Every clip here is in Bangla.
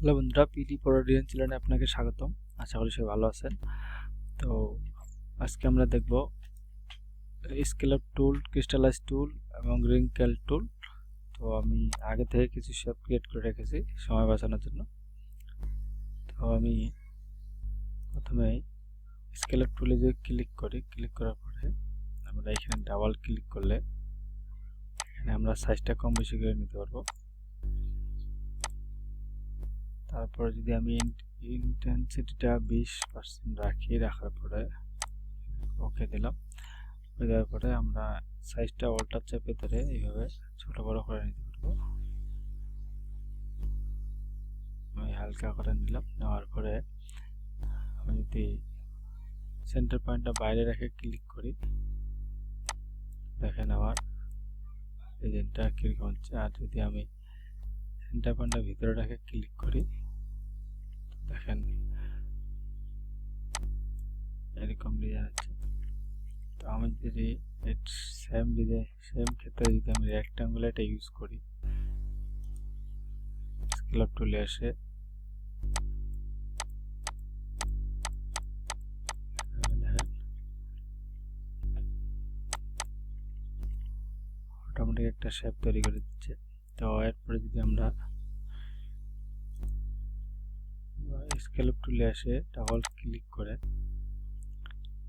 হ্যালো বন্ধুরা, পিডি পড়াডিয়ান চ্যানেলে আপনাকে স্বাগতম। আশা করি সবাই ভালো আছেন। তো আজকে আমরা দেখব স্কেলার টুল, ক্রিস্টালাইজ টুল এবং রিঙ্কেল টুল। তো আমি আগে থেকে কিছু শেপ ক্রিয়েট করে রেখেছি সময় বাঁচানোর জন্য। তো আমি প্রথমে স্কেলার টুলে যে ক্লিক করি, ক্লিক করার পরে আমরা এখানে ডাবল ক্লিক করলে এখানে আমরা সাইজটা কম বেশি করে নিতে পারবো। তারপরে যদি আমি ইন্টেন্সিটিটা 20% রাখি, রাখার পরে ওকে দিলাম। দেওয়ার পরে আমরা সাইজটা অল্টার চেপে ধরে এইভাবে ছোট বড় করে নিতে পারবো। আমি হালকা করে নিলাম। নেওয়ার পরে আমি যদি সেন্টার পয়েন্টটা বাইরে রেখে ক্লিক করি, দেখেন আমার ডিজাইনটা কিরকম হচ্ছে। আর যদি আমি সেন্টার পয়েন্টটা ভিতরে রেখে ক্লিক করি, দেখেন এরকম ডিজাইন হচ্ছে। তো আমি যদি সেম ডিজাইন, সেম ক্ষেত্রে যদি আমি রেক্ট্যাঙ্গুলার এটা ইউজ করি, স্কেলার টুলে এসে অটোমেটিক একটা শেপ তৈরি করে দিচ্ছে। তো এরপরে যদি আমরা স্কেলার টুলে এসে ডাবল ক্লিক করে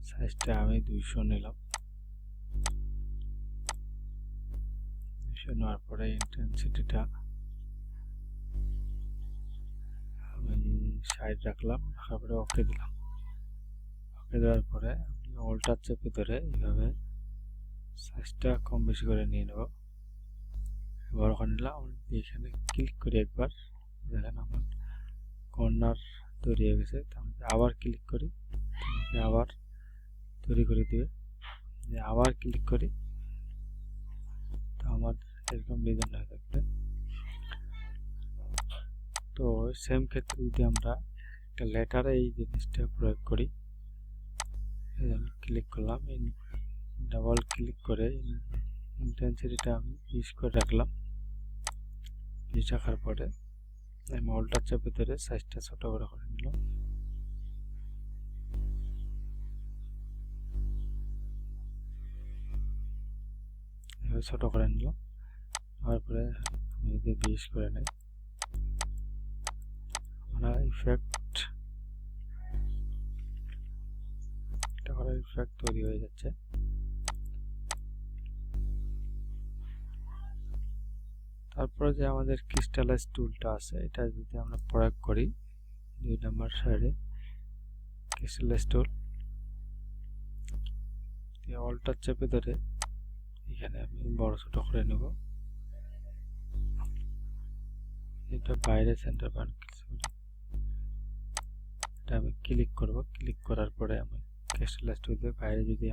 সাইজটা আমি 200 নিলাম। 200 নেওয়ার পরে ইন্টেন্সিটিটা আমি 60 রাখলাম। রাখার পরে ওকে দিলাম। ওকে দেওয়ার পরে আমি অল্টার চেপে ধরে এইভাবে সাইজটা কম বেশি করে নিয়ে নেব। এবার ওখানে নিলাম, এখানে ক্লিক করি একবার, দেখেন আমার কর্নার তৈরি হয়ে গেছে। আবার ক্লিক করি, আবার তৈরি করে দিবে। আবার ক্লিক করি, তো আমার এরকম ডিজাইন হয়ে থাকবে। তো সেম ক্ষেত্রে যদি আমরা একটা লেটারে এই জিনিসটা প্রয়োগ করি, আমি ক্লিক করলাম, ডাবল ক্লিক করে ইন্টেন্সিটিটা আমি 20 করে রাখলাম। 20 রাখার পরে আমি অল্টার চেপে ধরে সাইজটা ছোট করে নিলাম। এভাবে ছোট করে নিলাম। তারপরে আমি যদি 20 করে নিই, আমরা ইফেক্ট তৈরি হয়ে যাচ্ছে। তারপরে যে আমাদের ক্রিস্টালাইজ টুলটা আছে, এটা যদি আমরা প্রয়োগ করি 2 নম্বর সাইডে ক্রিস্টালাইজ টুল, অল্টার চেপে ধরে এখানে আমি বড় ছোট করে নেব। এটা বাইরে সেন্টার পয়েন্ট, এটা আমি ক্লিক করব। ক্লিক করার পরে আমি ক্রিস্টালাইজ টুল দিয়ে বাইরে যদি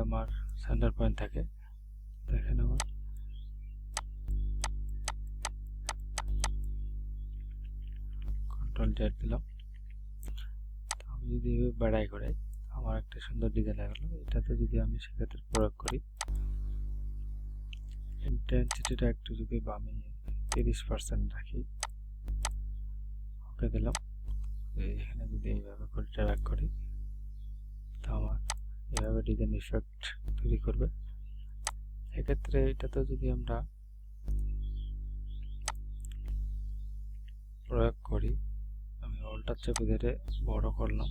আমার সেন্টার পয়েন্ট থাকে, দেখেন আমার কন্ট্রোল জেড দিলাম। আমি যদি বাড়াই করে আমার একটা সুন্দর ডিজাইন হয়ে গেল। এটাতে যদি আমি সেক্ষেত্রে প্রয়োগ করি, ইন্টেন্সিটিটা একটু যদি আমি 30% রাখি, ওকে দিলাম। এখানে যদি এইভাবে করে ড্র্যাগ করি, তো আমার এভাবে ডিজাইন ইফেক্ট তৈরি করবে। এক্ষেত্রে এটাতে যদি আমরা প্রয়োগ করি, আমি অল্টার চেপে ধরে বড় করলাম,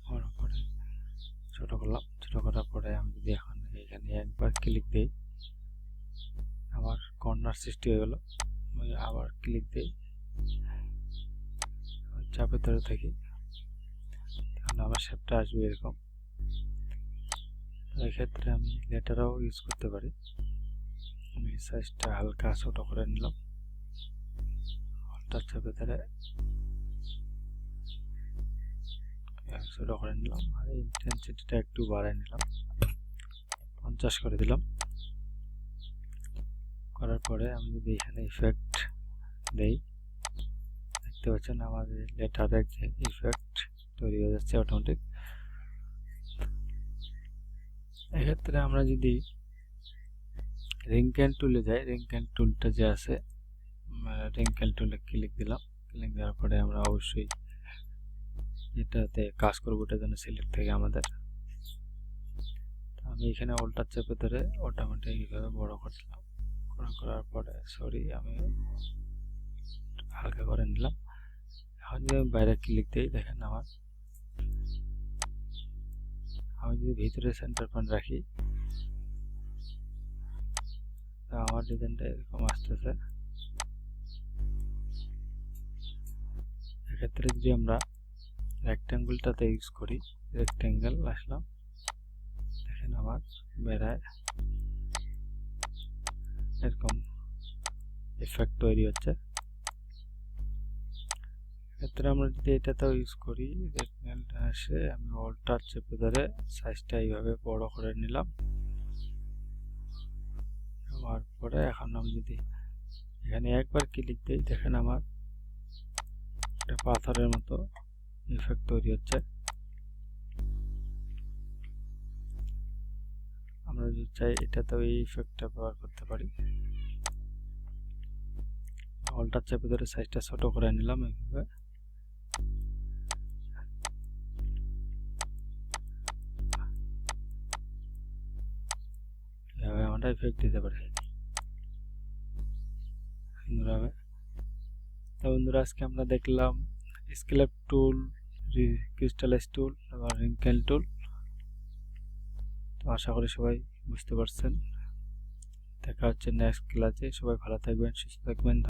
বড় করে ছোট করলাম। ছোট করার পরে আমি যদি এখন এখানে একবার ক্লিক দিই, আমার কর্নার সৃষ্টি হয়ে গেল। আমি আবার ক্লিক দিই, চাপে ধরে থাকি, তাহলে আমার শেপটা আসবে এরকম। এক্ষেত্রে আমি লেটারও ইউজ করতে পারি। আমি সাইজটা হালকা ছোট করে নিলাম, অল্টার চেপে ধরে ছোট করে নিলাম। আর ইন্টেন্সিটিটা একটু বাড়াই নিলাম, 50 করে দিলাম। করার পরে আমি যদি এখানে ইফেক্ট দেই, দেখতে পাচ্ছেন আমাদের লেটারের যে ইফেক্ট তৈরি হয়ে যাচ্ছে অটোমেটিক। এক্ষেত্রে আমরা যদি রিঙ্কেল টুলে যাই, রিঙ্কেল টুলটা যে আছে রিঙ্কেল টুলে ক্লিক দিলাম। ক্লিক দেওয়ার পরে আমরা অবশ্যই এটাতে কাজ করবো, এটার জন্য সিলেক্ট থেকে আমাদের। আমি এখানে অল্টার চেপে ধরে অটোমেটিক এইভাবে বড় করলাম। করার পরে সরি আমি হালকা করে নিলাম। এখন যদি আমি বাইরে ক্লিক দিই, দেখেন আমি যদি ভিতরে সেন্টার পয়েন্ট রাখি, আমার ডিজাইনটা এরকম আসতেছে। এক্ষেত্রে যদি আমরা রেক্ট্যাঙ্গেলটাতে ইউজ করি, রেক্ট্যাঙ্গেল আসলাম, দেখেন আমার বেড়ায় এরকম ইফেক্ট তৈরি হচ্ছে। এক্ষেত্রে আমরা যদি এটাতেও ইউজ করি, রেক্ট্যাঙ্গেলটা আসে, আমি অল্টার চেপে ধরে সাইজটা এইভাবে বড় করে নিলাম। নেওয়ার পরে এখন আমি যদি এখানে একবার ক্লিক দিই, দেখেন আমার একটা পাথরের মতো ইফেক্ট তৈরি হচ্ছে। আমরা যদি চাই এটাতেও এই ইফেক্টটা ব্যবহার করতে পারি। অল্টার চেপে ধরে সাইজটা ছোট করে নিলাম এইভাবে। এভাবে আমরা ইফেক্ট দিতে পারি সুন্দরভাবে। তো বন্ধুরা, আজকে আমরা দেখলাম স্কেলেপ টুল, ক্রিস্টালাইজ টুল এবং রিঙ্কেল টুল। তো আশা করি সবাই বুঝতে পারছেন। দেখা হচ্ছে নেক্সট ক্লাসে। সবাই ভালো থাকবেন, সুস্থ থাকবেন।